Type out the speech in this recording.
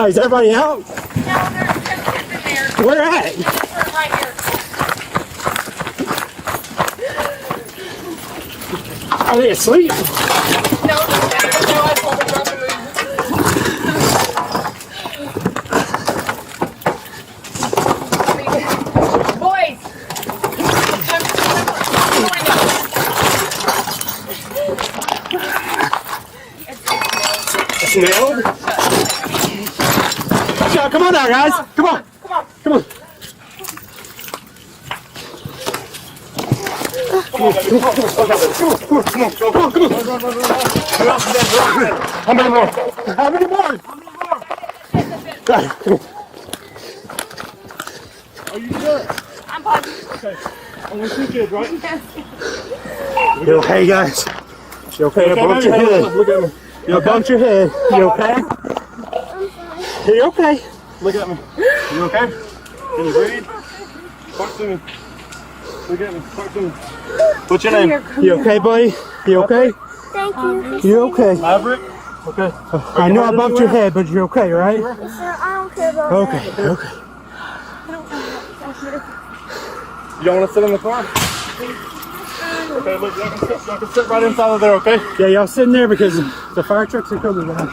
Oh, is everybody out? No, there's 10 kids in there. Where at? They're right here. Are they asleep? No, I told them not to move. Boys! It's nailed? So, come on now, guys. Come on. Come on. How many more? How many more? Are you sure? I'm fine. Okay. Only 2 kids, right? You okay, guys? You okay? I bumped your head. Look at me. You bumped your head. You okay? You okay? Look at me. You okay? Can you breathe? Talk to me. Look at me. Talk to me. What's your name? You okay, buddy? You okay? Thank you. You okay? Maverick? Okay. I know I bumped your head, but you're okay, right? Sir, I don't care about Okay, that. okay. You don't want to sit in the car? Okay, look, y'all can sit right inside of there, okay? Yeah, y'all sitting there because the fire trucks are coming, guys.